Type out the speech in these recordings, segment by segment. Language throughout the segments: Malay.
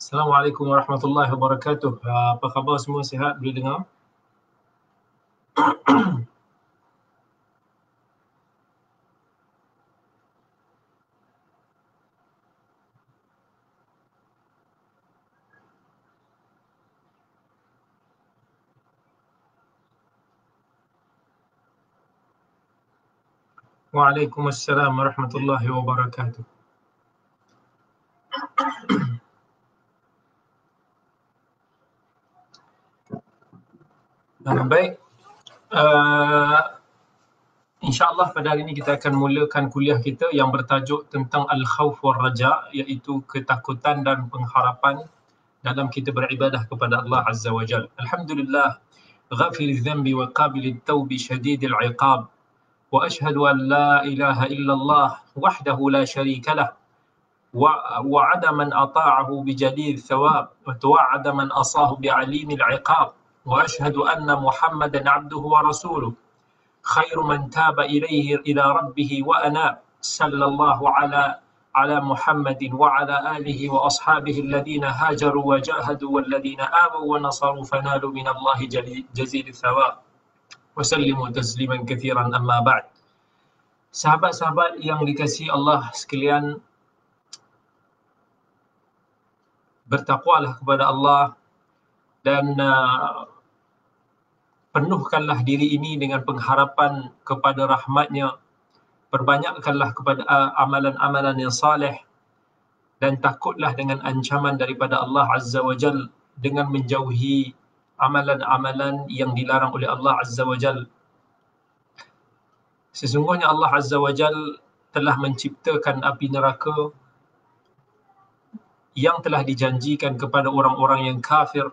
Assalamualaikum warahmatullahi wabarakatuh. Apa khabar semua, sihat? Boleh dengar? Waalaikumsalam warahmatullahi wabarakatuh. Baik. InsyaAllah pada hari ini kita akan mulakan kuliah kita yang bertajuk tentang Al-Khawf wal Raja, iaitu ketakutan dan pengharapan dalam kita beribadah kepada Allah Azza wa Jal. Alhamdulillah, ghafiril dhanbi wa qabilit tawbi syadidil iqab, wa ashhadu an la ilaha illallah wahdahu la syarika lah, وعد من أطاعه بجليل ثواب وتوعد من أصاه بعليم العقاب وأشهد أن محمدا عبده ورسوله خير من تاب إلى ربه وأناب صلى الله على محمد وعلى آله وأصحابه الذين هاجروا وجاهدوا والذين آووا ونصروا فنالوا من الله جزيل الثواب وسلموا تسليما كثيرا أما بعد. Sahabat-sahabat yang dikasihi Allah sekalian, bertakwalah kepada Allah dan penuhkanlah diri ini dengan pengharapan kepada rahmatnya. Perbanyakkanlah kepada amalan-amalan yang saleh dan takutlah dengan ancaman daripada Allah Azza wa Jal dengan menjauhi amalan-amalan yang dilarang oleh Allah Azza wa Jal. Sesungguhnya Allah Azza wa Jal telah menciptakan api neraka yang telah dijanjikan kepada orang-orang yang kafir,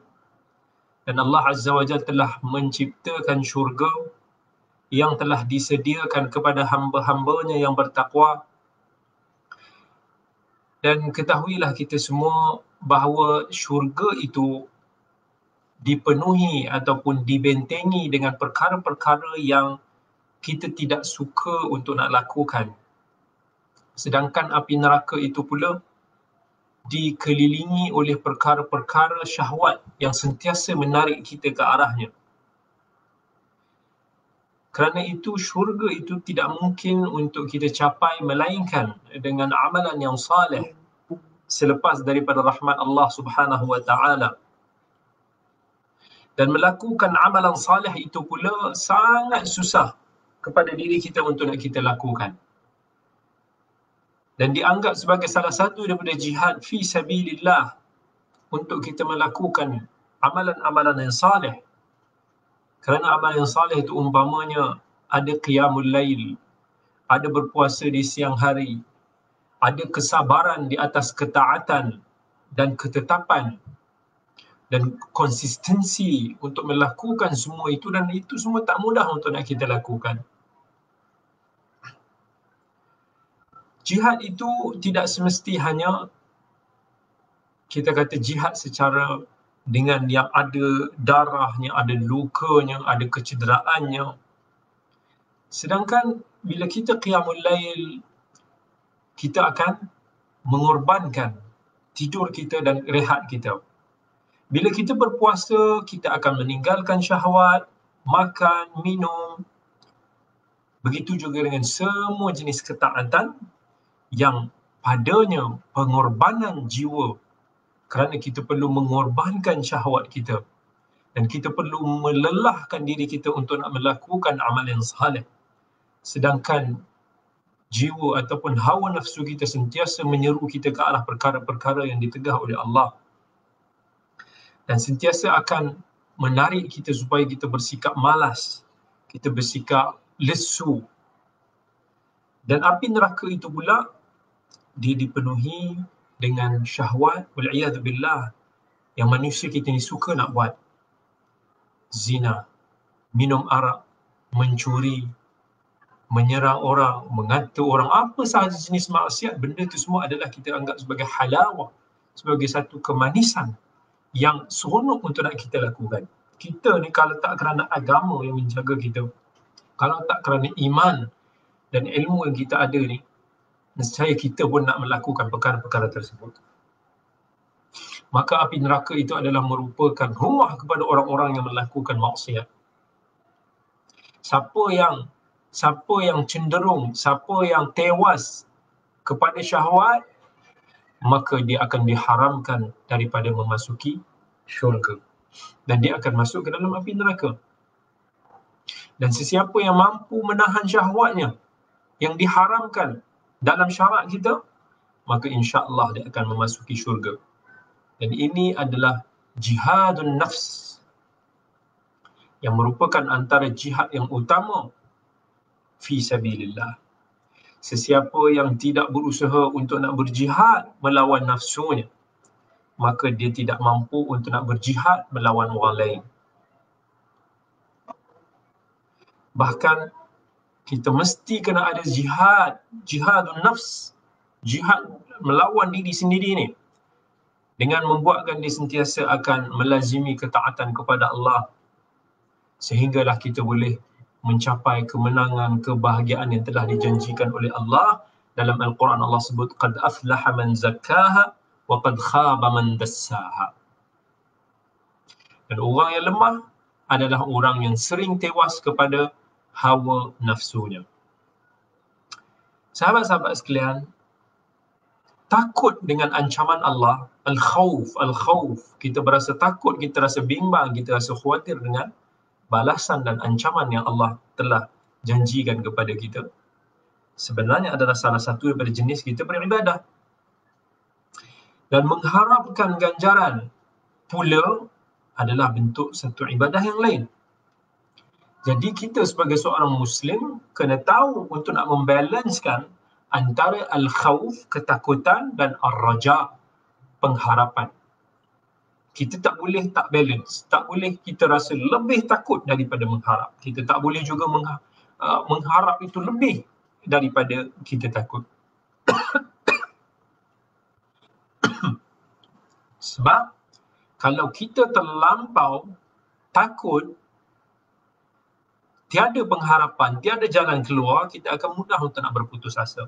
dan Allah Azza wa Jalla telah menciptakan syurga yang telah disediakan kepada hamba-hambanya yang bertakwa. Dan ketahuilah kita semua bahawa syurga itu dipenuhi ataupun dibentengi dengan perkara-perkara yang kita tidak suka untuk nak lakukan. Sedangkan api neraka itu pula dikelilingi oleh perkara-perkara syahwat yang sentiasa menarik kita ke arahnya. Kerana itu syurga itu tidak mungkin untuk kita capai melainkan dengan amalan yang saleh selepas daripada rahmat Allah Subhanahu wa taala. Dan melakukan amalan saleh itu pula sangat susah kepada diri kita untuk nak kita lakukan. Dan dianggap sebagai salah satu daripada jihad fi sabilillah untuk kita melakukan amalan-amalan yang saleh. Kerana amalan yang saleh itu umpamanya ada qiyamul lail, ada berpuasa di siang hari, ada kesabaran di atas ketaatan dan ketetapan, dan konsistensi untuk melakukan semua itu, dan itu semua tak mudah untuk nak kita lakukan. Jihad itu tidak semesti hanya kita kata jihad secara dengan yang ada darahnya, ada lukanya, ada kecederaannya. Sedangkan bila kita qiyamul lail, kita akan mengorbankan tidur kita dan rehat kita. Bila kita berpuasa, kita akan meninggalkan syahwat, makan, minum. Begitu juga dengan semua jenis ketaatan yang padanya pengorbanan jiwa, kerana kita perlu mengorbankan syahwat kita dan kita perlu melelahkan diri kita untuk nak melakukan amal yang saleh. Sedangkan jiwa ataupun hawa nafsu kita sentiasa menyeru kita ke arah perkara-perkara yang ditegah oleh Allah, dan sentiasa akan menarik kita supaya kita bersikap malas, kita bersikap lesu. Dan api neraka itu pula dia dipenuhi dengan syahwat wal'iyadzubillah yang manusia kita ni suka nak buat. Zina, minum arak, mencuri, menyerang orang, mengata orang, apa sahaja jenis maksiat, benda itu semua adalah kita anggap sebagai halawah, sebagai satu kemanisan yang seronok untuk nak kita lakukan. Kita ni kalau tak kerana agama yang menjaga kita, kalau tak kerana iman dan ilmu yang kita ada ni, nescaya kita pun nak melakukan perkara-perkara tersebut. Maka api neraka itu adalah merupakan rumah kepada orang-orang yang melakukan maksiat. Siapa yang cenderung, siapa yang tewas kepada syahwat, maka dia akan diharamkan daripada memasuki syurga, dan dia akan masuk ke dalam api neraka. Dan sesiapa yang mampu menahan syahwatnya yang diharamkan dalam syarak kita, maka insya-Allah dia akan memasuki syurga. Dan ini adalah jihadun nafs, yang merupakan antara jihad yang utama fi sabilillah. Sesiapa yang tidak berusaha untuk nak berjihad melawan nafsunya, maka dia tidak mampu untuk nak berjihad melawan orang lain. Bahkan kita mesti kena ada jihadun nafs, jihad melawan diri sendiri ni, dengan membuatkan dia sentiasa akan melazimi ketaatan kepada Allah, sehinggalah kita boleh mencapai kemenangan, kebahagiaan yang telah dijanjikan oleh Allah. Dalam Al-Quran Allah sebut, qad aflaha man zakkaha wa qad khaba man dassaha. Dan orang yang lemah adalah orang yang sering tewas kepada hawa nafsunya. Sahabat-sahabat sekalian, takut dengan ancaman Allah, al-khawf, kita berasa takut, kita rasa bimbang, kita rasa khawatir dengan balasan dan ancaman yang Allah telah janjikan kepada kita, sebenarnya adalah salah satu daripada jenis kita beribadah. Dan mengharapkan ganjaran pula adalah bentuk satu ibadah yang lain. Jadi kita sebagai seorang Muslim kena tahu untuk nak membalanskan antara al-khawf, ketakutan, dan ar-raja, pengharapan. Kita tak boleh tak balance, tak boleh kita rasa lebih takut daripada mengharap. Kita tak boleh juga mengharap itu lebih daripada kita takut. Sebab kalau kita terlampau takut, tiada pengharapan, tiada jalan keluar, kita akan mudah untuk nak berputus asa.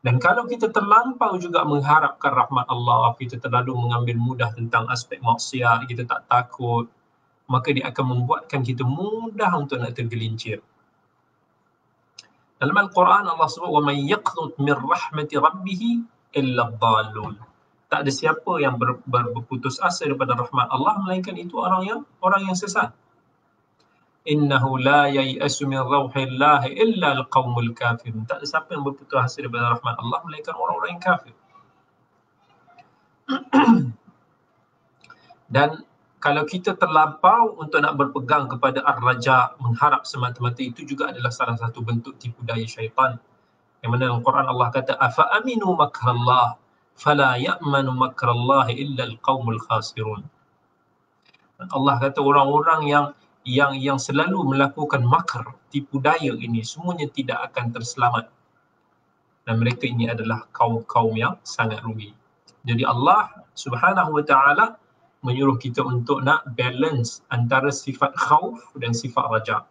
Dan kalau kita terlampau juga mengharapkan rahmat Allah, kita terlalu mengambil mudah tentang aspek maksiat, kita tak takut, maka dia akan membuatkan kita mudah untuk nak tergelincir. Dalam Al-Quran Allah sebut, وَمَنْ يَقْنُطْ مِنْ رَحْمَةِ رَبِّهِ إِلَّا الضَّالُّونَ. Tak ada siapa yang berputus asa daripada rahmat Allah, melainkan itu orang yang sesat. Innahu la yai'asu min rauhillahi illa al-qaumul kafirun. Tak ada siapa yang berputus asa daripada rahmat Allah melainkan orang-orang yang kafir. Dan kalau kita terlampau untuk nak berpegang kepada ar-raja, mengharap semata-mata, itu juga adalah salah satu bentuk tipu daya syaitan. Yang mana dalam Quran Allah kata, afa aminu makrallah fala ya'manu makrallahi illa al-qaumul khasirun. Allah kata orang-orang yang selalu melakukan makar, tipu daya ini, semuanya tidak akan terselamat. Dan mereka ini adalah kaum-kaum yang sangat rugi. Jadi Allah Subhanahu wa ta'ala menyuruh kita untuk nak balance antara sifat khauf dan sifat raja.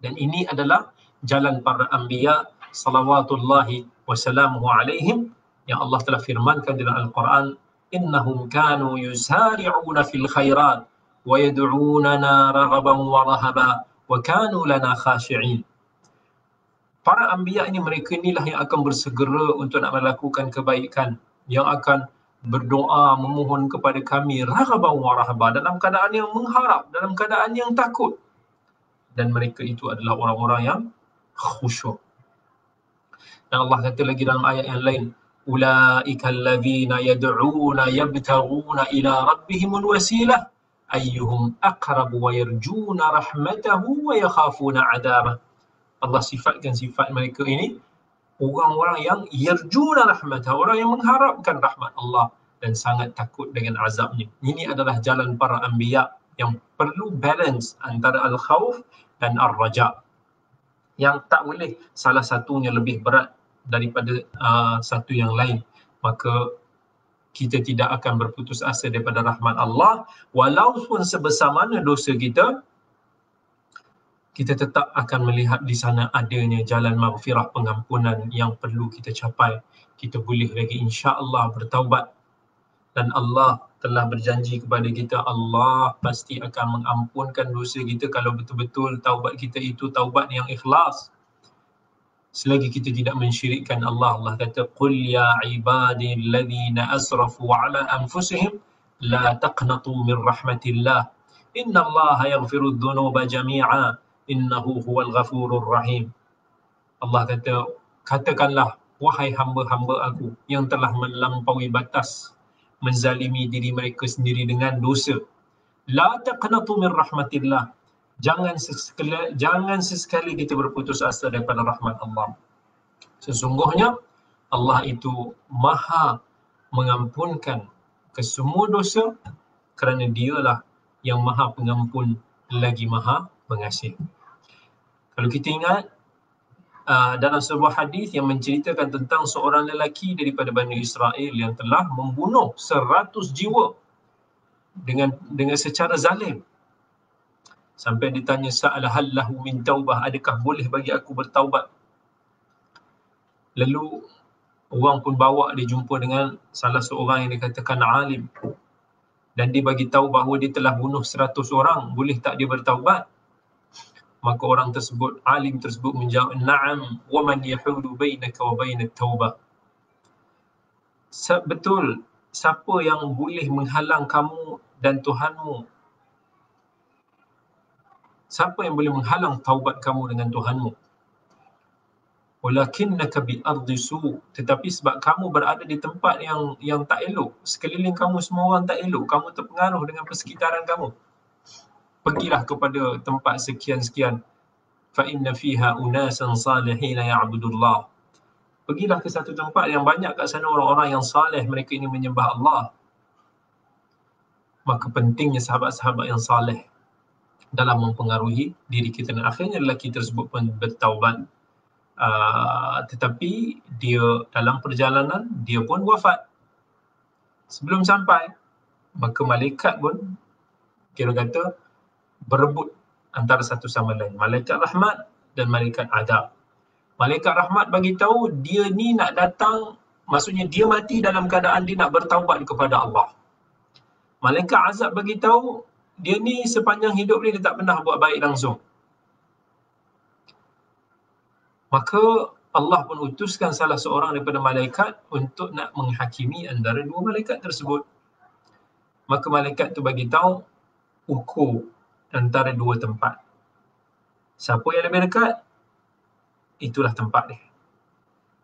Dan ini adalah jalan para anbiya salawatullahi wassalamuhu alaihim, yang Allah telah firmankan dalam Al-Quran, innahum kanu yusari'una fil khairat wa yad'unana raghaban wa rahaba wa kanu lana khashi'in. Para anbiya ini, mereka inilah yang akan bersegera untuk nak melakukan kebaikan, yang akan berdoa memohon kepada kami raghaban wa rahaba, dalam keadaan yang mengharap, dalam keadaan yang takut. Dan mereka itu adalah orang-orang yang khusyuk. Dan Allah kata lagi dalam ayat yang lain, ulaika allazina yad'una yabtaghuna ila rabbihimul wasilah ayyuhum aqrabu wa yarjuna rahmatahu wa yakhafuna 'adzabah. Allah sifatkan sifat mereka ini orang-orang yang yarjuna rahmatah, orang yang mengharapkan rahmat Allah dan sangat takut dengan azabnya. Ini adalah jalan para anbiya yang perlu balance antara al-khawf dan ar-raja, yang tak boleh salah satunya lebih berat daripada satu yang lain. Maka kita tidak akan berputus asa daripada rahmat Allah, walaupun sebesar mana dosa kita, kita tetap akan melihat di sana adanya jalan maghfirah, pengampunan yang perlu kita capai. Kita boleh lagi insya-Allah bertaubat. Dan Allah telah berjanji kepada kita, Allah pasti akan mengampunkan dosa kita kalau betul-betul taubat kita itu taubat yang ikhlas. Selagi kita tidak mensyirikkan Allah. Allah kata, qul ya ibadi alladhina asrafu ala anfusihim la taqnatu min rahmatillah innallaha yaghfiru dhunuba jami'a innahu huwal ghafurur rahim. Allah kata, katakanlah wahai hamba-hamba aku yang telah melampaui batas, menzalimi diri mereka sendiri dengan dosa. La taqnatu min rahmatillah. Jangan sesekali kita berputus asa daripada rahmat Allah. Sesungguhnya Allah itu maha mengampunkan kesemua dosa, kerana dialah yang maha pengampun lagi maha pengasih. Kalau kita ingat dalam sebuah hadis yang menceritakan tentang seorang lelaki daripada Bani Israel yang telah membunuh 100 jiwa dengan secara zalim. Sampai ditanya, sa'ala hal lahu min taubah, adakah boleh bagi aku bertaubat? Lalu orang pun bawa dia jumpa dengan salah seorang yang dikatakan alim, dan dia bagi tahu bahawa dia telah bunuh 100 orang, boleh tak dia bertaubat? Maka orang tersebut, alim tersebut menjawab, na'am, wa man yahulu bainaka wa bainat taubah. Betul, siapa yang boleh menghalang kamu dan Tuhanmu? Siapa yang boleh menghalang taubat kamu dengan Tuhanmu? Walakinnaka bi ardi su', tetapi sebab kamu berada di tempat yang tak elok, sekeliling kamu semua orang tak elok, kamu terpengaruh dengan persekitaran kamu. Pergilah kepada tempat sekian-sekian, fa inna fiha unasan salihin ya'budullah. Pergilah ke satu tempat yang banyak kat sana orang-orang yang saleh, mereka ini menyembah Allah. Maka pentingnya sahabat-sahabat yang saleh dalam mempengaruhi diri kita. Dan akhirnya lelaki tersebut pun bertaubat. Tetapi dia dalam perjalanan, dia pun wafat. Sebelum sampai, maka malaikat pun kira kata berebut antara satu sama lain. Malaikat rahmat dan malaikat adab. Malaikat rahmat bagi tahu dia ni nak datang, maksudnya dia mati dalam keadaan dia nak bertaubat kepada Allah. Malaikat azab bagi tahu dia ni sepanjang hidup dia tak pernah buat baik langsung. Maka Allah pun utuskan salah seorang daripada malaikat untuk nak menghakimi antara dua malaikat tersebut. Maka malaikat tu bagi tahu ukur antara dua tempat. Siapa yang lebih dekat, itulah tempat dia.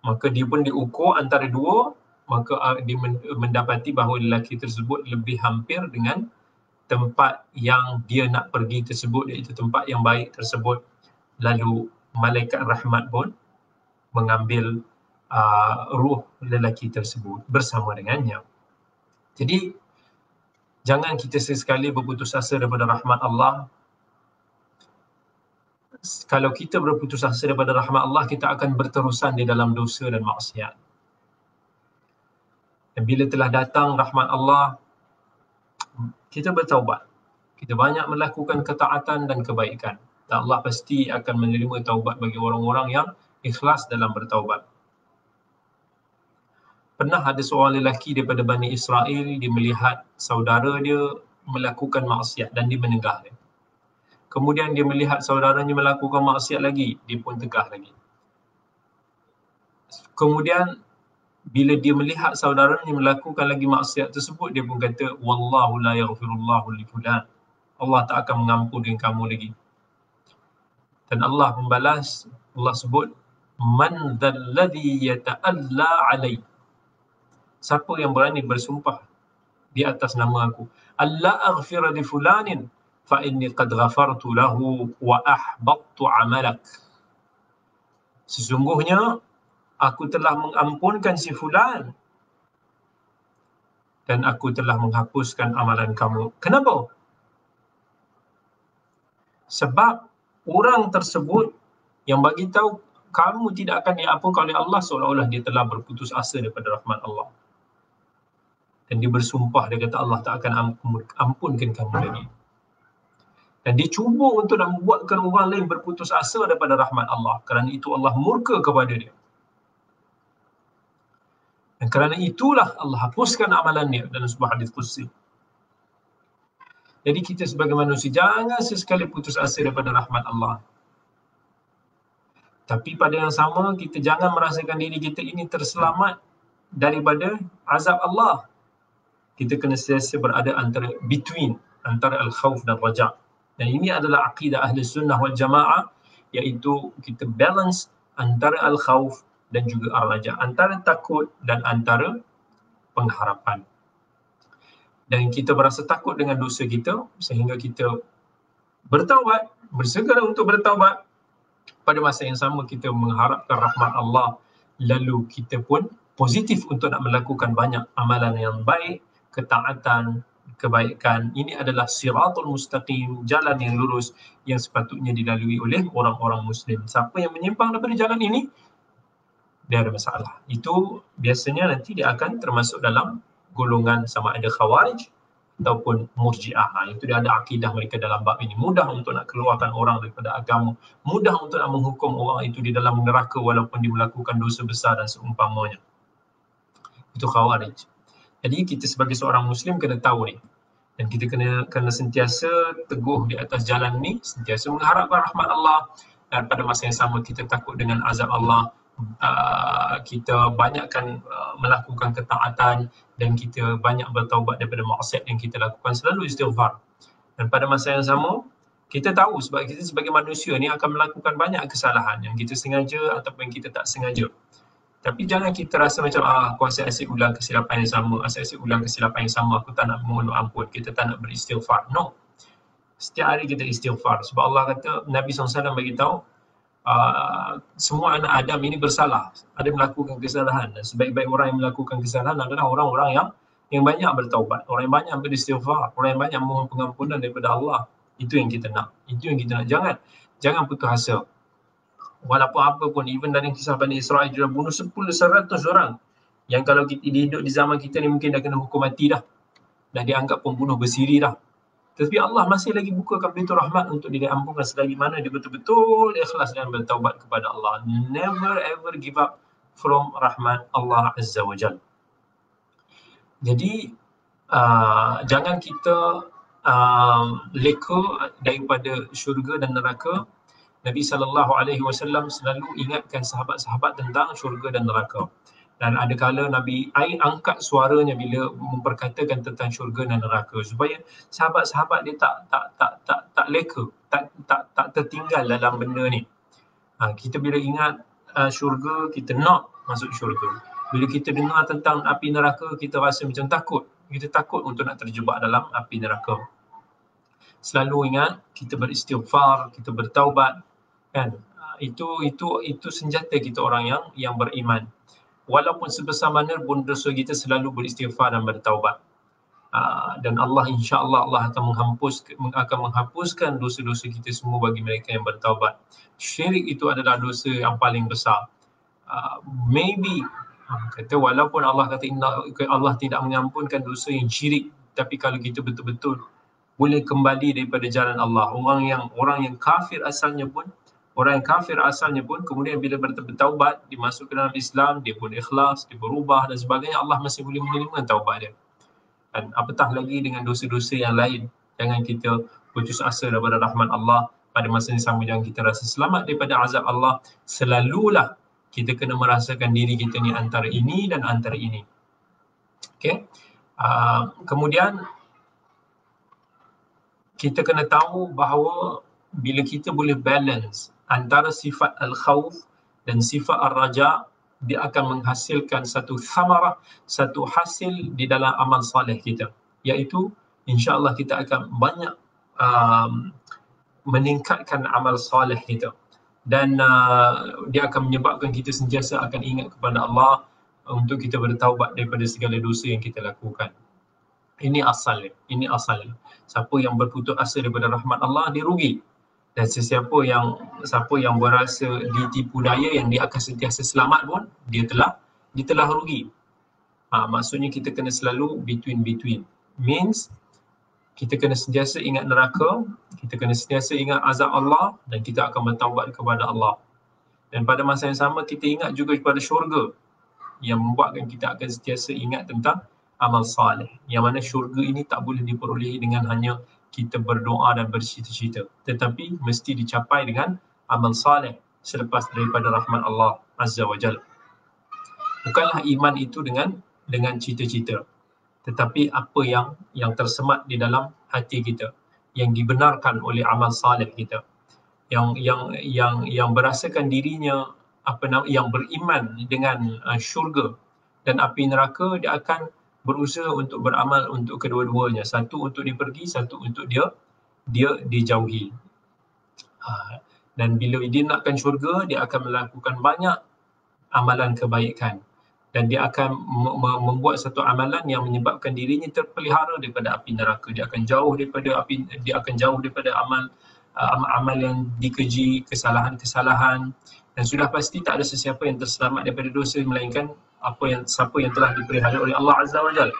Maka dia pun diukur antara dua, maka dia mendapati bahawa lelaki tersebut lebih hampir dengan tempat yang dia nak pergi tersebut, iaitu tempat yang baik tersebut. Lalu malaikat rahmat pun mengambil ruh lelaki tersebut bersama dengannya. Jadi jangan kita sesekali berputus asa daripada rahmat Allah. Kalau kita berputus asa daripada rahmat Allah, kita akan berterusan di dalam dosa dan maksiat. Dan bila telah datang rahmat Allah, kita bertaubat. Kita banyak melakukan ketaatan dan kebaikan. Dan Allah pasti akan menerima taubat bagi orang-orang yang ikhlas dalam bertaubat. Pernah ada seorang lelaki daripada Bani Israel, dia melihat saudara dia melakukan maksiat dan dia menegah dia. Kemudian dia melihat saudaranya melakukan maksiat lagi, dia pun tegah lagi. Kemudian bila dia melihat saudaranya melakukan lagi maksiat tersebut, dia pun kata, wallahu la yaghfirullahu li fulan. Allah tak akan mengampuni kamu lagi. Dan Allah membalas, Allah sebut, Man dzalladzi yata'alla alai. Siapa yang berani bersumpah di atas nama aku? Alla aghfira li fulanin fa inni qad ghafartu lahu wa ahbattu amalak. Sesungguhnya aku telah mengampunkan si fulan dan aku telah menghapuskan amalan kamu. Kenapa? Sebab orang tersebut yang bagi tahu kamu tidak akan diampunkan oleh Allah, seolah-olah dia telah berputus asa daripada rahmat Allah. Dan dia bersumpah, dia kata Allah tak akan ampunkan kamu lagi. Dan dia cuba untuk nak membuatkan orang lain berputus asa daripada rahmat Allah. Kerana itu Allah murka kepada dia. Dan kerana itulah Allah hapuskan amalan dia dalam sebuah hadis qudsi. Jadi kita sebagai manusia jangan sesekali putus asa daripada rahmat Allah. Tapi pada yang sama, kita jangan merasakan diri kita ini terselamat daripada azab Allah. Kita kena sentiasa berada antara between, antara al-khawf dan raja'. Dan ini adalah akidah ahli sunnah wal jamaah, iaitu kita balance antara al-khawf dan juga al-raja', antara takut dan antara pengharapan. Dan kita berasa takut dengan dosa kita sehingga kita bertaubat, bersegera untuk bertaubat. Pada masa yang sama kita mengharapkan rahmat Allah, lalu kita pun positif untuk nak melakukan banyak amalan yang baik, ketaatan, kebaikan. Ini adalah siratul mustaqim, jalan yang lurus yang sepatutnya dilalui oleh orang-orang Muslim. Siapa yang menyimpang daripada jalan ini, dia ada masalah. Itu biasanya nanti dia akan termasuk dalam golongan sama ada Khawarij ataupun Murji'ah. Itu dia ada akidah mereka dalam bab ini. Mudah untuk nak keluarkan orang daripada agama, mudah untuk nak menghukum orang itu di dalam neraka walaupun dia melakukan dosa besar dan seumpamanya. Itu Khawarij. Jadi kita sebagai seorang Muslim kena tahu ni. Dan kita kena sentiasa teguh di atas jalan ni, sentiasa mengharapkan rahmat Allah, dan pada masa yang sama kita takut dengan azab Allah. Kita banyakkan melakukan ketaatan dan kita banyak bertaubat daripada maksiat yang kita lakukan, selalu istighfar. Dan pada masa yang sama kita tahu sebab kita sebagai manusia ni akan melakukan banyak kesalahan yang kita sengaja ataupun yang kita tak sengaja. Tapi jangan kita rasa macam aku asyik ulang kesilapan yang sama, asyik ulang kesilapan yang sama, aku tak nak mohon ampun, kita tak nak beristighfar. No. Setiap hari kita istighfar sebab Allah kata, Nabi SAW bagi tahu semua anak Adam ini bersalah, ada melakukan kesalahan, dan sebaik-baik orang yang melakukan kesalahan adalah orang-orang yang banyak bertaubat, orang yang banyak beristighfar, orang yang banyak mohon pengampunan daripada Allah. Itu yang kita nak. Jangan putus asa. Walaupun apa pun, even dalam kisah Bani Israel dia bunuh 100 orang yang kalau kita hidup di zaman kita ni mungkin dah kena hukum mati dah, dan dianggap pembunuh bersiri dah. Tapi Allah masih lagi bukakan pintu rahmat untuk dia diampunkan selagi mana dia betul-betul ikhlas dan bertaubat kepada Allah. Never ever give up from rahmat Allah Azza wa Jal. Jadi jangan kita leka daripada syurga dan neraka. Nabi SAW selalu ingatkan sahabat-sahabat tentang syurga dan neraka. Dan ada kala Nabi angkat suaranya bila memperkatakan tentang syurga dan neraka supaya sahabat-sahabat dia tak leka, tak tertinggal dalam benda ni. Kita bila ingat syurga, kita nak masuk syurga. Bila kita dengar tentang api neraka, kita rasa macam takut. Kita takut untuk nak terjebak dalam api neraka. Selalu ingat, kita beristighfar, kita bertaubat, kan? Itu senjata kita orang yang beriman. Walaupun sebesar mana pun dosa kita, selalu beristighfar dan bertaubat. Dan Allah, insya-Allah Allah akan menghapuskan dosa-dosa kita semua bagi mereka yang bertaubat. Syirik itu adalah dosa yang paling besar. Maybe kata walaupun Allah kata Allah tidak mengampunkan dosa yang syirik, tapi kalau kita betul-betul boleh kembali daripada jalan Allah, orang yang kafir asalnya pun kemudian bila bertaubat, dimasuk ke dalam Islam, dia pun ikhlas, dia berubah dan sebagainya, Allah masih boleh menerima taubat dia. Dan apatah lagi dengan dosa-dosa yang lain. Jangan kita putus asa daripada rahmat Allah. Pada masa yang sama jangan kita rasa selamat daripada azab Allah. Selalulah kita kena merasakan diri kita ni antara ini dan antara ini. Okay? Kemudian kita kena tahu bahawa bila kita boleh balance antara sifat al-khawf Dan sifat ar-raja, dia akan menghasilkan satu thamarah, satu hasil di dalam amal saleh kita, iaitu insya-Allah kita akan banyak meningkatkan amal saleh kita, dan dia akan menyebabkan kita sentiasa akan ingat kepada Allah untuk kita bertaubat daripada segala dosa yang kita lakukan. Ini asalnya, ini asalnya. Siapa yang berputus asa daripada rahmat Allah, dia rugi. Dan siapa yang berasa ditipu daya yang dia akan sentiasa selamat pun, dia telah rugi. Maksudnya kita kena selalu between. Means kita kena sentiasa ingat neraka, kita kena sentiasa ingat azab Allah, dan kita akan bertaubat kepada Allah. Dan pada masa yang sama kita ingat juga kepada syurga, yang membuatkan kita akan sentiasa ingat tentang amal saleh. Yang mana syurga ini tak boleh diperolehi dengan hanya kita berdoa dan bercita-cita, tetapi mesti dicapai dengan amal saleh selepas daripada rahmat Allah Azza wa Jalla. Bukanlah iman itu dengan cita-cita, tetapi apa yang tersemat di dalam hati kita, yang dibenarkan oleh amal saleh kita, yang berasakan dirinya yang beriman dengan syurga dan api neraka, dia akan berusaha untuk beramal untuk kedua-duanya, satu untuk dipergi, satu untuk dia dijauhi. Dan bila dia nakkan syurga, dia akan melakukan banyak amalan kebaikan, dan dia akan membuat satu amalan yang menyebabkan dirinya terpelihara daripada api neraka. Dia akan jauh daripada amal yang dikeji, kesalahan-kesalahan, dan sudah pasti tak ada sesiapa yang terselamat daripada dosa melainkan siapa yang telah dipelihara oleh Allah Azza wa Jalla.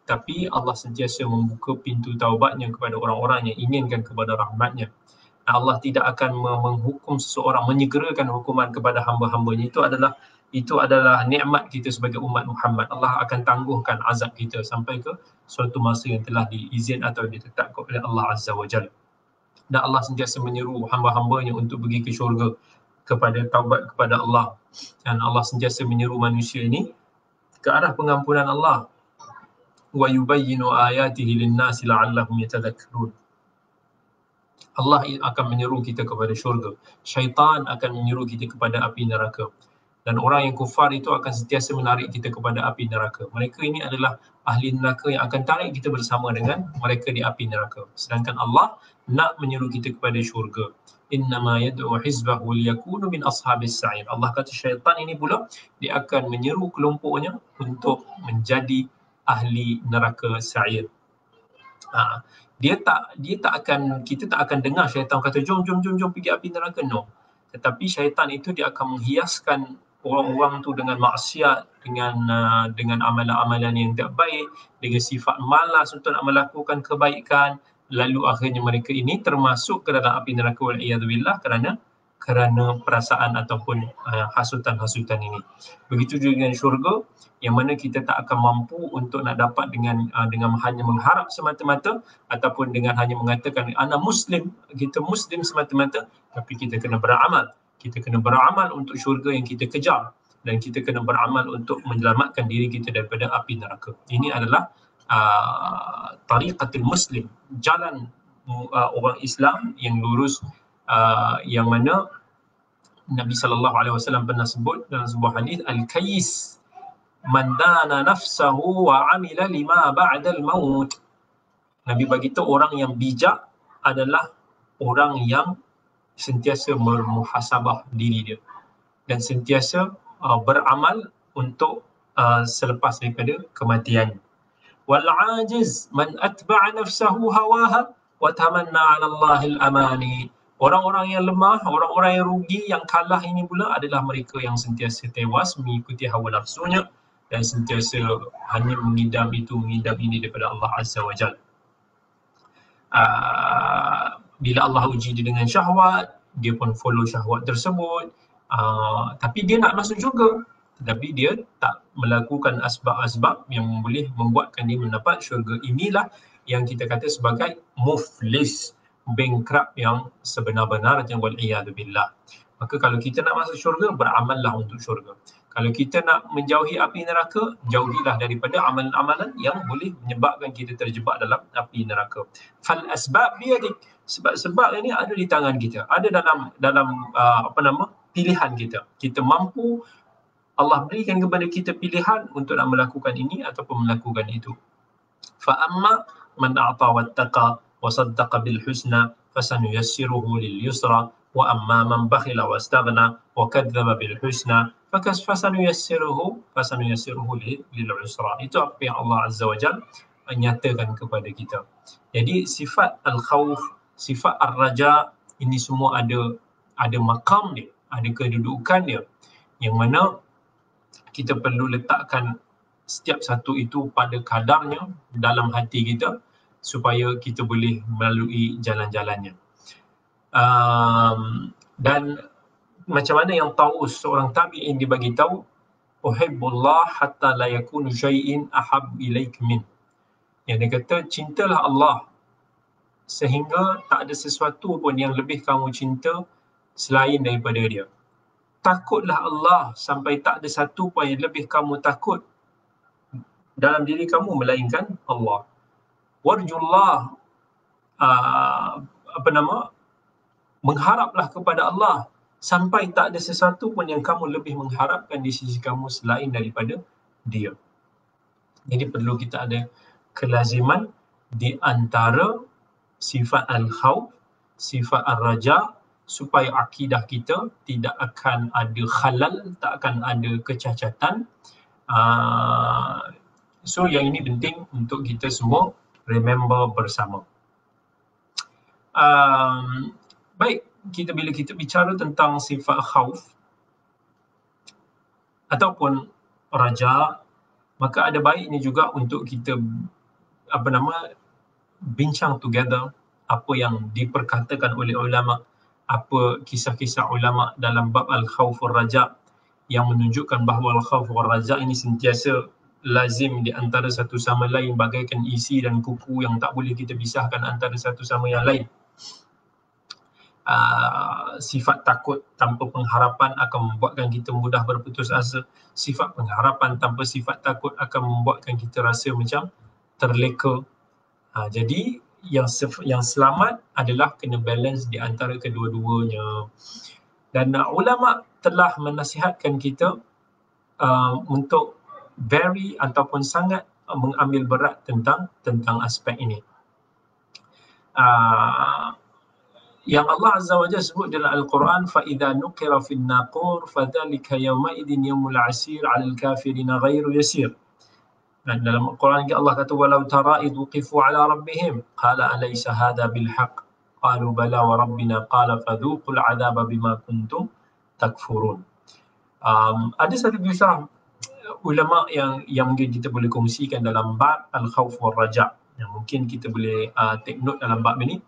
Tapi Allah sentiasa membuka pintu taubatnya kepada orang-orang yang inginkan kepada rahmatnya. Allah tidak akan menghukum seseorang, menyegerakan hukuman kepada hamba-hambanya. Itu adalah nikmat kita sebagai umat Muhammad. Allah akan tangguhkan azab kita sampai ke suatu masa yang telah diizin atau ditetapkan oleh Allah Azza wa Jalla. Dan Allah sentiasa menyeru hamba-hambanya untuk pergi ke syurga, kepada taubat kepada Allah. Dan Allah sentiasa menyeru manusia ini ke arah pengampunan Allah. Wa yubayyinu ayatihi lin-nasi la'allahum yatadhakkarun. Allah akan menyeru kita kepada syurga. Syaitan akan menyeru kita kepada api neraka. Dan orang yang kufar itu akan sentiasa menarik kita kepada api neraka. Mereka ini adalah ahli neraka yang akan tarik kita bersama dengan mereka di api neraka. Sedangkan Allah nak menyeru kita kepada syurga. Innama yad'u hizbahu liyakunu min ashabis sa'ir. Allah kata syaitan ini pula, dia akan menyeru kelompoknya untuk menjadi ahli neraka sa'ir. Kita tak akan dengar syaitan kata jom pergi api neraka, no. Tetapi syaitan itu dia akan menghiaskan orang-orang tu dengan maksiat, dengan amalan-amalan yang tak baik, dengan sifat malas untuk nak melakukan kebaikan, lalu akhirnya mereka ini termasuk ke dalam api neraka wal-iyadzubillah kerana perasaan ataupun hasutan-hasutan ini. Begitu juga dengan syurga, yang mana kita tak akan mampu untuk nak dapat dengan hanya mengharap semata-mata, ataupun dengan hanya mengatakan ana muslim, kita muslim semata-mata, tapi kita kena beramal. Kita kena beramal untuk syurga yang kita kejar, dan kita kena beramal untuk menyelamatkan diri kita daripada api neraka. Ini adalah tariqatul muslim, jalan orang Islam yang lurus, yang mana Nabi SAW pernah sebut dalam sebuah hadis, al-kayis man dana nafsahu wa amila lima ba'dal maut. Nabi beritahu orang yang bijak adalah orang yang sentiasa bermuhasabah diri dia dan sentiasa beramal untuk selepas daripada kematian. Wal ajiz man atba'a nafsahu hawaha wa tamanna 'ala Allahil amani. Orang-orang yang lemah, orang-orang yang rugi, yang kalah ini pula adalah mereka yang sentiasa tewas mengikuti hawa nafsunya dan sentiasa hanya mengidam ini daripada Allah Azza wa Jalla. Bila Allah uji dia dengan syahwat, dia pun follow syahwat tersebut, tapi dia nak masuk syurga, tetapi dia tak melakukan asbab-asbab yang boleh membuatkan dia mendapat syurga. Inilah yang kita kata sebagai muflis, bankrupt yang sebenar-benarnya, wal-iyadzubillah. Maka kalau kita nak masuk syurga, beramallah untuk syurga. Kalau kita nak menjauhi api neraka, jauhilah daripada amalan-amalan yang boleh menyebabkan kita terjebak dalam api neraka. Fal asbab biyadik. Sebab-sebab ini ada di tangan kita. Ada dalam pilihan kita. Kita mampu, Allah berikan kepada kita pilihan untuk nak melakukan ini ataupun melakukan itu. Fa amma man a'ta wattaqa wa saddaqa bil husna fasanuyassiruhu lil yusra wa amma man bakhila wastaghna wa kadzdzaba bil husna fasanuyassiruhu lil usra. Itu apa yang Allah Azza wa Jalla nyatakan kepada kita. Jadi sifat al-khawf, sifat ar-raja, ini semua ada maqam dia, ada kedudukan dia, yang mana kita perlu letakkan setiap satu itu pada kadarnya dalam hati kita supaya kita boleh melalui jalan-jalannya. Dan macam mana yang Taus, seorang tabi'in, dibagi tahu, uhibbullah hatta la yakunu syai'in ahab ilaik min. Yang dia kata, cintalah Allah sehingga tak ada sesuatu pun yang lebih kamu cinta selain daripada dia. Takutlah Allah sampai tak ada satu pun yang lebih kamu takut dalam diri kamu melainkan Allah. Warjullah, mengharaplah kepada Allah sampai tak ada sesuatu pun yang kamu lebih mengharapkan di sisi kamu selain daripada dia. Jadi perlu kita ada kelaziman di antara sifat al-khawf, sifat al-raja, supaya akidah kita tidak akan ada khalal, tak akan ada kecacatan. So yang ini penting untuk kita semua remember bersama. Baik, bila kita bicara tentang sifat khauf ataupun raja, maka ada baiknya juga untuk kita bincang together apa yang diperkatakan oleh ulama, apa kisah-kisah ulama dalam bab al-khawf wal-raja yang menunjukkan bahawa al-khawf wal-raja ini sentiasa lazim di antara satu sama lain, bagaikan isi dan kuku yang tak boleh kita pisahkan antara satu sama yang lain. Sifat takut tanpa pengharapan akan membuatkan kita mudah berputus asa. Sifat pengharapan tanpa sifat takut akan membuatkan kita rasa macam terleka. Jadi yang selamat adalah kena balance di antara kedua-duanya. Dan ulama telah menasihatkan kita untuk very ataupun sangat mengambil berat tentang aspek ini. Yang Allah Azza wa Jalla sebut dalam Al-Quran, فَإِذَا نُقِرَ فِي النَّاقُورِ فَذَلِكَ يَوْمَئِذٍ يَوْمُ الْعَسِيرِ عَلَى الْكَافِرِينَ غَيْرُ يَسِيرِ. Dan dalam Al-Quran Allah kata, وَلَوْ تَرَى إِذْ وُقِفُوا عَلَى رَبِّهِمْ قَالَ أَلَيْسَ هَذَا بِالْحَقِّ قَالُوا بَلَى وَرَبِّنَا قَالَ فَذُوقُوا الْعَذَابَ بِمَا كُنْتُمْ تَكْفُرُونَ. Ada satu kisah ulama yang mungkin kita boleh kongsikan dalam bab al-khawf wal raja, yang mungkin kita boleh take note dalam bab ini.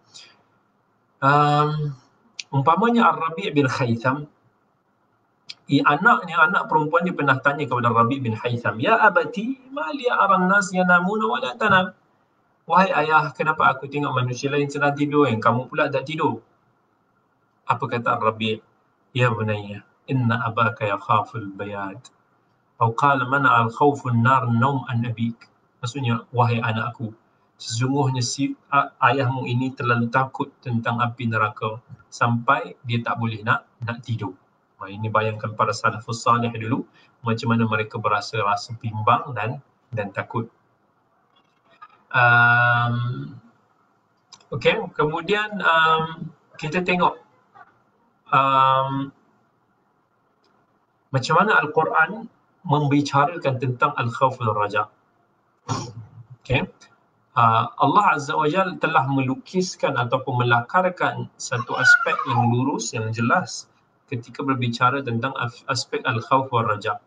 Umpamanya Ar-Rabi' bin Haytham, anak perempuan dia pernah tanya kepada Rabi' bin Haytham, "Ya abati, ma li aran nas yanamuna wa la tanam?" Wahai ayah, kenapa aku tengok manusia lain sedang tidur, yang kamu pula tak tidur? Apa kata Rabi'? "Ya bunayya, inna abaka yakhaful bayad." Atau qala mana al-khawfun nar naum an abik. Maksudnya, wahai anakku, sesungguhnya ayahmu ini terlalu takut tentang api neraka sampai dia tak boleh nak tidur. Ini bayangkan para salafus salih dulu macam mana mereka rasa bimbang dan takut. Okay, kemudian kita tengok macam mana Al-Quran membicarakan tentang al-khawf wal raja. Okay. Allah Azza wa Jalla telah melukiskan ataupun melakarkan satu aspek yang lurus, yang jelas ketika berbicara tentang aspek al-khawf wal raja.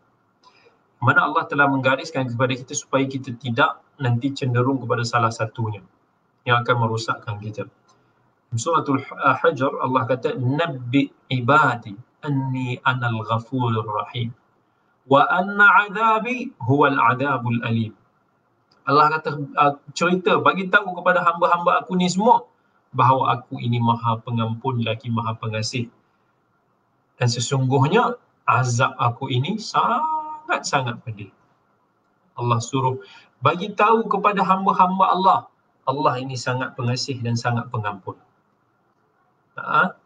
Mana Allah telah menggariskan kepada kita supaya kita tidak nanti cenderung kepada salah satunya yang akan merosakkan kita. Suratul Hajr Allah kata, "Nabbi ibadi anni anal ghafurur rahim wa anna 'adzabi huwal 'adzabul alim." Allah kata, cerita, bagi tahu kepada hamba-hamba aku ni semua bahawa aku ini Maha Pengampun lagi Maha Pengasih. Dan sesungguhnya azab aku ini sangat-sangat pedih. Allah suruh bagi tahu kepada hamba-hamba Allah, Allah ini sangat pengasih dan sangat pengampun.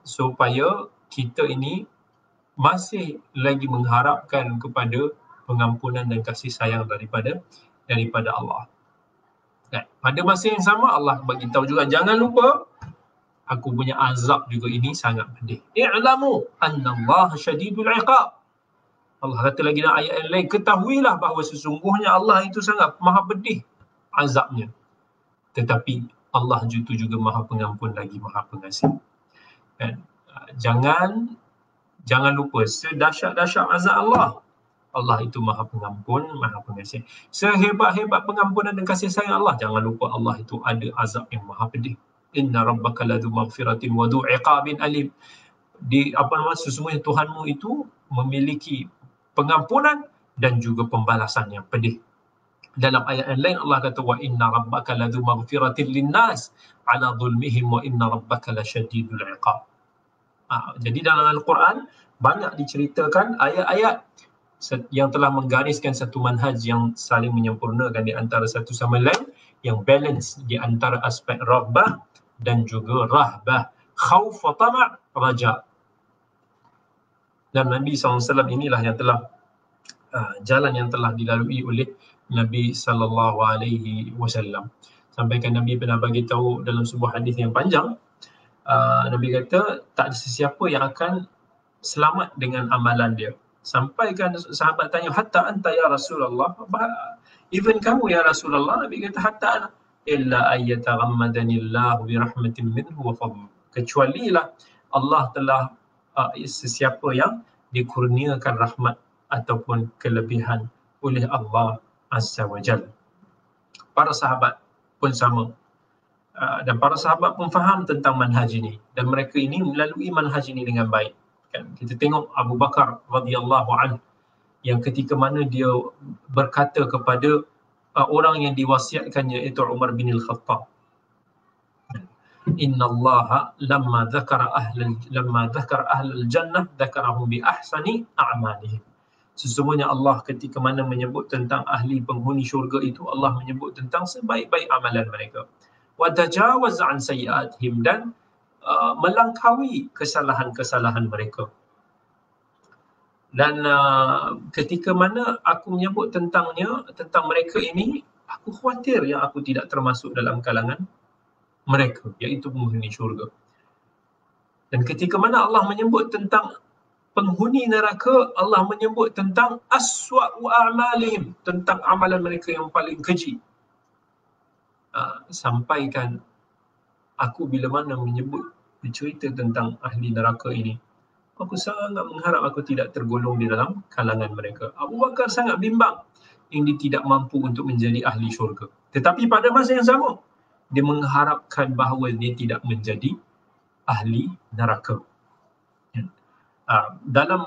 Supaya kita ini masih lagi mengharapkan kepada pengampunan dan kasih sayang daripada Allah. Kan? Pada masa yang sama Allah bagi tahu juga, jangan lupa aku punya azab juga ini sangat pedih. I'lamu annallaha syadidul iqab. Allah kata lagi dalam ayat yang lain, ketahuilah bahawa sesungguhnya Allah itu sangat maha pedih azabnya. Tetapi Allah itu juga maha pengampun lagi maha pengasih. Kan? Jangan lupa, sedahsyat-dahsyat azab Allah itu maha pengampun, maha pengasih. Sehebat-hebat pengampunan dan kasih sayang Allah, jangan lupa Allah itu ada azab yang maha pedih. Inna rabbaka ladzu maghfiratin wa dzu iqabin alim. Sesungguhnya Tuhanmu itu memiliki pengampunan dan juga pembalasan yang pedih. Dalam ayat yang lain Allah kata, wa inna rabbaka ladzu maghfiratin linnas ala dhulmihim wa inna rabbaka lasyadidul iqab. Jadi dalam Al-Quran banyak diceritakan ayat-ayat yang telah menggariskan satu manhaj yang saling menyempurnakan di antara satu sama lain, yang balance di antara aspek raghbah dan juga rahbah, khauf wa tama', raja. Dan Nabi SAW inilah yang telah jalan yang telah dilalui oleh Nabi SAW. Sampaikan Nabi pernah bagi tahu dalam sebuah hadis yang panjang, Nabi kata tak ada sesiapa yang akan selamat dengan amalan dia. Sampaikan sahabat tanya, hatta anta ya Rasulullah, even kamu ya Rasulullah? Nabi kata hatta ana, illa ayyataghammadanillahu bi rahmatin minhu wa fadl. Kecualilah Allah telah sesiapa yang dikurniakan rahmat ataupun kelebihan oleh Allah Azza wa Jalla. Para sahabat pun sama. Dan para sahabat pun faham tentang manhaj ini, dan mereka ini melalui manhaj ini dengan baik. Kan? Kita tengok Abu Bakar radhiyallahu anhu, yang ketika mana dia berkata kepada orang yang diwasiatkannya, iaitu Umar bin Al-Khattab, Inna Allah lamma dhakara ahlal jannah dhakarahum bi ahsani a'malihim. Sesungguhnya Allah ketika mana menyebut tentang ahli penghuni syurga itu, Allah menyebut tentang sebaik-baik amalan mereka. Wa tajawaz an sayyi'atihim, dan melangkaui kesalahan-kesalahan mereka. Dan ketika mana aku menyebut tentang mereka ini, aku khawatir yang aku tidak termasuk dalam kalangan mereka, iaitu penghuni syurga. Dan ketika mana Allah menyebut tentang penghuni neraka, Allah menyebut tentang aswa'u a'malihim, tentang amalan mereka yang paling keji. Sampaikan aku bila mana menyebut bercerita tentang ahli neraka ini, aku sangat mengharap aku tidak tergolong di dalam kalangan mereka. Abu Bakar sangat bimbang yang dia tidak mampu untuk menjadi ahli syurga. Tetapi pada masa yang sama, dia mengharapkan bahawa dia tidak menjadi ahli neraka. Dalam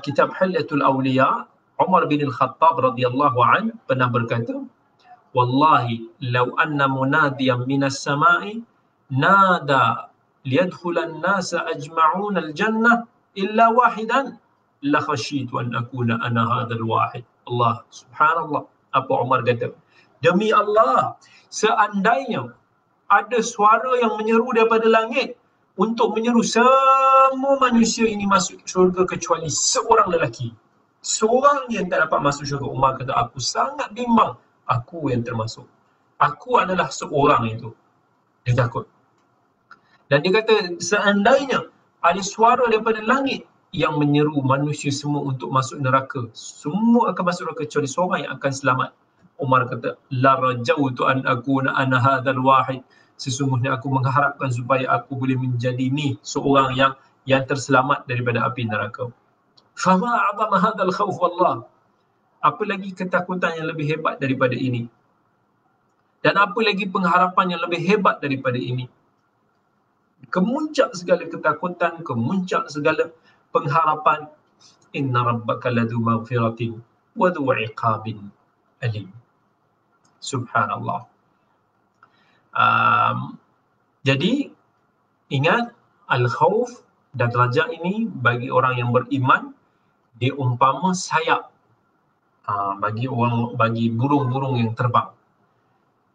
kitab Hilyatul Awliya, Umar bin Al-Khattab radhiyallahu anhu pernah berkata, wallahi law anna munadiyan minas sama'i nada liyadkhulan nasa ajma'un al-jannah illa wahidan la khasyitu an akuna ana hadzal wahid. Allah, subhanallah, apa Umar kata, demi Allah, seandainya ada suara yang menyeru daripada langit untuk menyeru semua manusia ini masuk syurga kecuali seorang lelaki, seorang yang tak dapat masuk syurga, Umar kata, aku sangat bimbang aku yang termasuk. Aku adalah seorang itu. Dia takut. Dan dia kata, seandainya ada suara daripada langit yang menyeru manusia semua untuk masuk neraka, semua akan masuk neraka kecuali seorang yang akan selamat. Umar kata, la rajautu an akuna ana hadzal wahid. Sesungguhnya aku mengharapkan supaya aku boleh menjadi ni seorang yang terselamat daripada api neraka. Fama a'zama hadzal khauf wallah. Apa lagi ketakutan yang lebih hebat daripada ini? Dan apa lagi pengharapan yang lebih hebat daripada ini? Kemuncak segala ketakutan, kemuncak segala pengharapan, inna rabbaka ladzu maghfiratin wa dzu iqabin alim. Subhanallah. Jadi ingat, al-khauf dan raja ini bagi orang yang beriman dia umpama sayap bagi burung-burung yang terbang.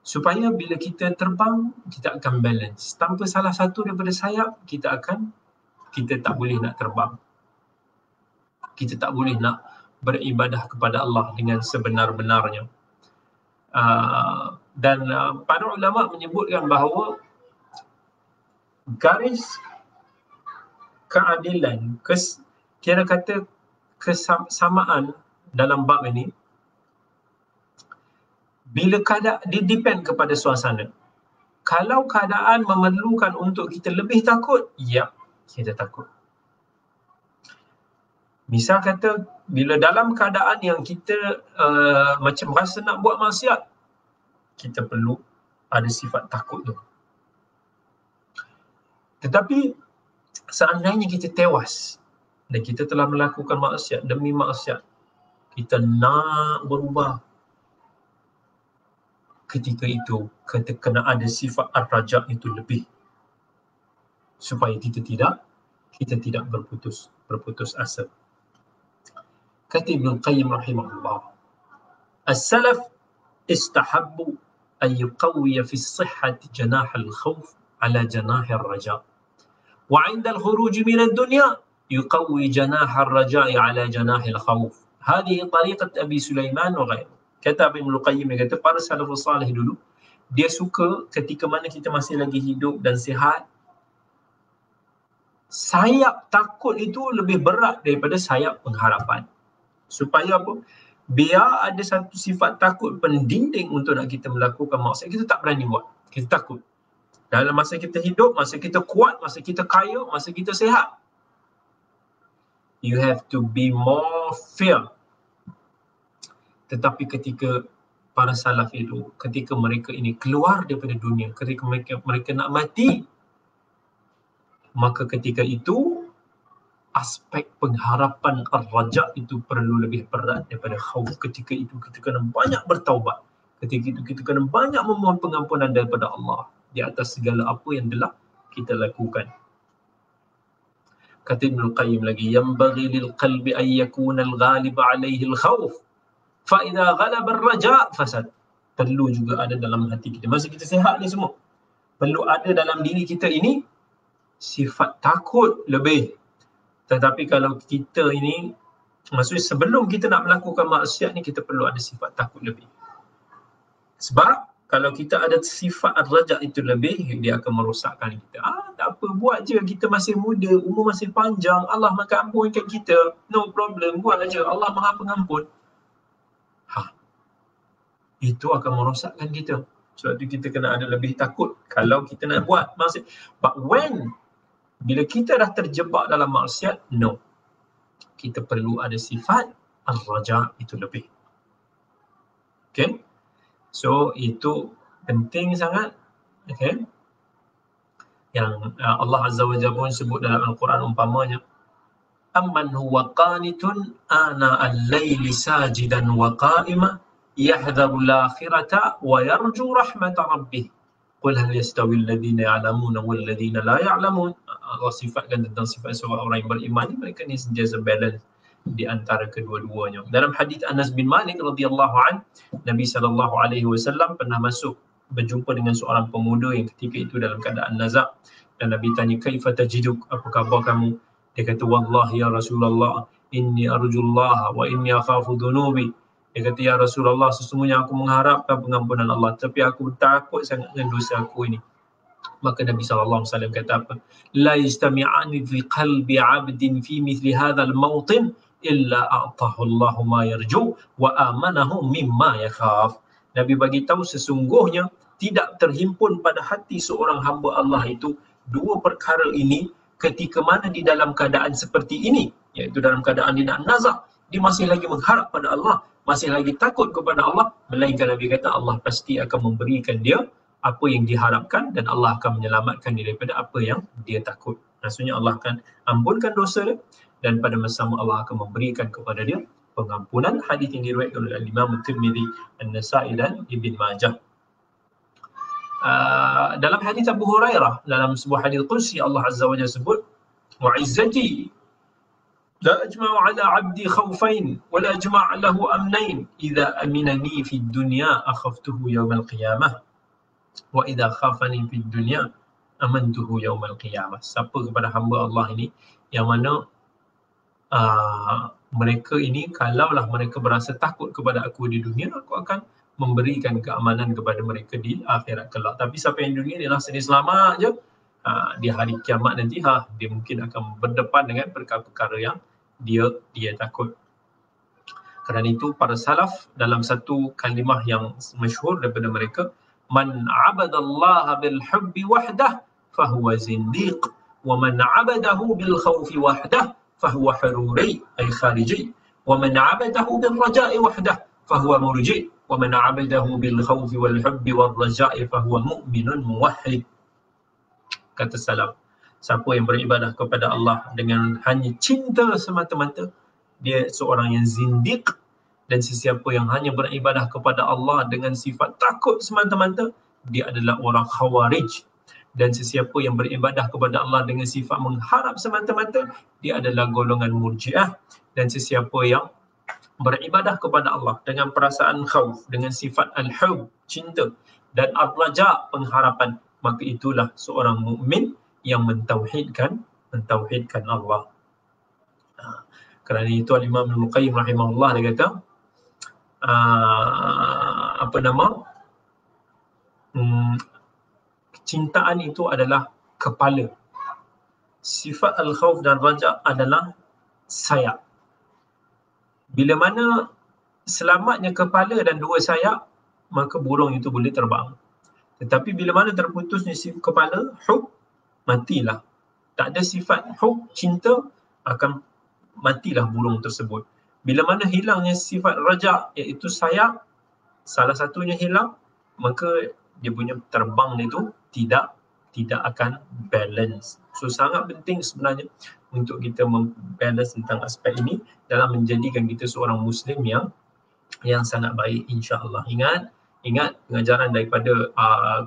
Supaya bila kita terbang, kita akan balance. Tanpa salah satu daripada sayap, kita tak boleh nak terbang. Kita tak boleh nak beribadah kepada Allah dengan sebenar-benarnya. Dan para ulama menyebutkan bahawa garis keadilan, kira kata kesamaan dalam bab ini, bila keadaan, dia depend kepada suasana. Kalau keadaan memerlukan untuk kita lebih takut, ya, kita takut. Misal kata, bila dalam keadaan yang kita macam rasa nak buat maksiat, kita perlu ada sifat takut tu. Tetapi seandainya kita tewas dan kita telah melakukan maksiat demi maksiat, kita nak berubah, ketika itu kita kena ada sifat ar-raja itu lebih, supaya kita tidak berputus asa. Kata Ibn Qayyim rahimahullah, as-salaf istahabbu an yuqawwiya fi as-sihhati janah al-khawf ala janah ar-raja, wa 'inda al-khuruj min ad-dunya yuqawwi janah ar-raja ala janah al-khawf. Hadhihi tariqat Abi Sulaiman wa ghairuh. Kata Ibn Qayyim, dia kata para salafus salih dulu, dia suka ketika mana kita masih lagi hidup dan sihat, sayap takut itu lebih berat daripada sayap pengharapan. Supaya apa? Biar ada satu sifat takut pendinding untuk nak kita melakukan maksiat, kita tak berani buat. Kita takut. Dalam masa kita hidup, masa kita kuat, masa kita kaya, masa kita sihat, you have to be more fear. Tetapi ketika para salaf itu, ketika mereka ini keluar daripada dunia, ketika mereka nak mati, maka ketika itu aspek pengharapan ar-raja itu perlu lebih berat daripada khauf. Ketika itu kita kena banyak bertaubat. Ketika itu kita kena banyak memohon pengampunan daripada Allah di atas segala apa yang telah kita lakukan. Kata Ibn Qayyim lagi, yanbaghi lil qalbi an yakuna al-ghalib alayhi al-khawf fa idza ghalaba ar-raja fasad. Perlu juga ada dalam hati kita, masa kita sihat ni semua, perlu ada dalam diri kita ini sifat takut lebih. Tetapi kalau kita ini, maksudnya sebelum kita nak melakukan maksiat ni, kita perlu ada sifat takut lebih. Sebab kalau kita ada sifat ar-raja itu lebih, dia akan merosakkan kita. Tak apa, buat je, kita masih muda, umur masih panjang, Allah makan ampun kat kita, no problem, buat aja, Allah Maha Pengampun. Itu akan merosakkan kita. Sebab tu kita kena ada lebih takut kalau kita nak buat maksiat. But bila kita dah terjebak dalam maksiat, no. Kita perlu ada sifat ar-raja itu lebih. Okay? So, itu penting sangat. Okay? Yang Allah Azza wa Jalla pun sebut dalam Al-Quran umpamanya, amman huwa qanitun ana al-layli sajidan wa qa'ima yahdharu al-akhirata wa yarju rahmata rabbih. Qul hal yastawi alladhina ya'lamuna wal ladhina la ya'lamun. Allah sifatkan tentang sifat seorang orang yang beriman ni, mereka ni sentiasa balance di antara kedua-duanya. Dalam hadis Anas bin Malik radhiyallahu an, Nabi sallallahu alaihi wasallam pernah masuk berjumpa dengan seorang pemuda yang ketika itu dalam keadaan nazak, dan Nabi tanya, kaifa tajiduk, apa khabar kamu? Dia kata, wallahi ya Rasulullah, inni arjullah wa inni akhafu dhunubi. Dia kata, ya Rasulullah, sesungguhnya aku mengharapkan pengampunan Allah, tapi aku takut sangat dengan dosa aku ini. Maka Nabi SAW kata apa? La yastami'ani fi qalbi 'abdin fi mithli hadha al-mawtin illa a'tahu Allahu ma yarju wa amanahu mimma yakhaf. Nabi bagi tahu sesungguhnya tidak terhimpun pada hati seorang hamba Allah itu dua perkara ini ketika mana di dalam keadaan seperti ini, iaitu dalam keadaan dia nak nazak, dia masih lagi mengharap pada Allah, masih lagi takut kepada Allah, melainkan Nabi kata Allah pasti akan memberikan dia apa yang diharapkan dan Allah akan menyelamatkan dia daripada apa yang dia takut. Maksudnya Allah akan ampunkan dosa dia dan pada masa sama Allah akan memberikan kepada dia pengampunan. Hadis yang diriwayatkan oleh Imam Tirmizi, An-Nasa'i dan Ibn Majah. Dalam hadis Abu Hurairah, dalam sebuah hadis qudsi, Allah Azza wa Jalla sebut, wa izzati la ajma'u ala 'abdi khawfain wa la ajma' lahu amnain idza aminani fi dunya akhaftuhu yawm al-qiyamah wa idza khafani fi dunya amantuhu yawm al-qiyamah. Siapa kepada hamba Allah ini yang mana mereka ini kalaulah mereka berasa takut kepada aku di dunia, aku akan memberikan keamanan kepada mereka di akhirat kelak. Tapi siapa yang dunia, dia rasa dia selamat je, di hari kiamat nanti dia mungkin akan berdepan dengan perkara-perkara yang dia takut. Kerana itu para salaf dalam satu kalimah yang masyhur daripada mereka, man abadallaha bil hubbi wahdah fahuwa zindiq wa man abadahu bil khawfi wahdah fahuwa haruri ay khariji wa man abadahu bil raja'i wahdah fahuwa murji wa man abadahu bil khawfi wal hubbi wal raja'i fahuwa mu'minun muwahhid. Kata salaf, siapa yang beribadah kepada Allah dengan hanya cinta semata-mata, dia seorang yang zindiq. Dan sesiapa yang hanya beribadah kepada Allah dengan sifat takut semata-mata, dia adalah orang khawarij. Dan sesiapa yang beribadah kepada Allah dengan sifat mengharap semata-mata, dia adalah golongan murjiah. Dan sesiapa yang beribadah kepada Allah dengan perasaan khauf, dengan sifat al-hub, cinta, dan al-raja, pengharapan, maka itulah seorang mukmin yang mentauhidkan Allah. Kerana itu Imam Al-Qayyim rahimahullah dia kata, kecintaan itu adalah kepala. Sifat al-khauf dan raja adalah sayap. Bila mana selamatnya kepala dan dua sayap, maka burung itu boleh terbang. Tetapi bila mana terputusnya sifat kepala, hub, matilah. Tak ada sifat hub, cinta, akan matilah burung tersebut. Bila mana hilangnya sifat raja, iaitu sayap, salah satunya hilang, maka dia punya terbang itu tidak akan balance. So sangat penting sebenarnya untuk kita membalance tentang aspek ini dalam menjadikan kita seorang Muslim yang sangat baik, insya-Allah. Ingat pengajaran daripada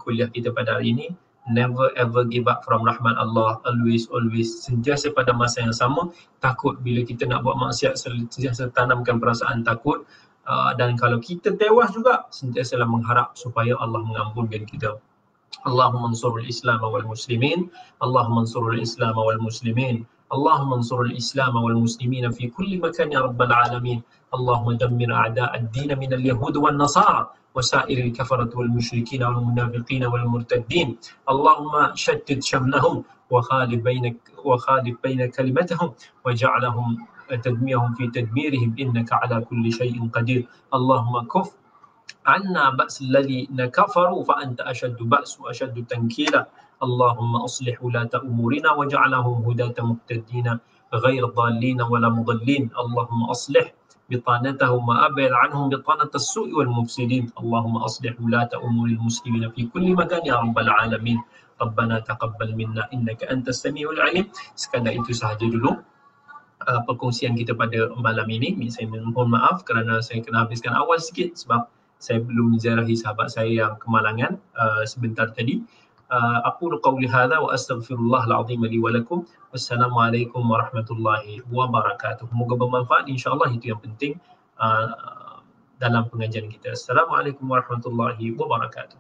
kuliah kita pada hari ini, never ever give up from rahmat Allah. Always sentiasa pada masa yang sama takut. Bila kita nak buat maksiat, sentiasa tanamkan perasaan takut, dan kalau kita tewas juga, sentiasalah mengharap supaya Allah mengampunkan kita. Allahumma ansurul Islam wal muslimin, Allahumma ansurul Islam wal muslimin, Allahumma ansurul Islam wal muslimin fi kulli makan ya rabbal alamin. Allahumma dammir a'da' ad-din min al-yahud wal nasara وسائر الكفرة والمشركين والمنافقين والمرتدين. اللهم شتت شملهم وخالف بين كلمتهم وجعلهم تدميرهم في تدميرهم إنك على كل شيء قدير. اللهم كف عنا بأس الذين كفروا فأنت أشد بأس وأشد تنكيلا. اللهم أصلح ولاة أمورنا واجعلهم هداة مهتدين غير ضالين ولا مضلين. اللهم أصلح بطانتهم وأبعد عنهم بطانة السوء والمفسدين. اللهم أصلح ولاة أمور المسلمين في كل مكان يا رب العالمين. ربنا تقبل منا إنك أنت السميع العليم. Sekadar itu sahaja dulu perkongsian kita pada malam ini. Saya mohon maaf kerana saya kena habiskan awal sikit sebab saya belum menziarahi sahabat saya yang kemalangan sebentar tadi. أقول قولي هذا وأستغفر الله العظيم لي ولكم. Wassalamualaikum warahmatullahi wabarakatuh. Semoga bermanfaat, insya-Allah. Itu yang penting dalam pengajian kita. Assalamualaikum warahmatullahi wabarakatuh.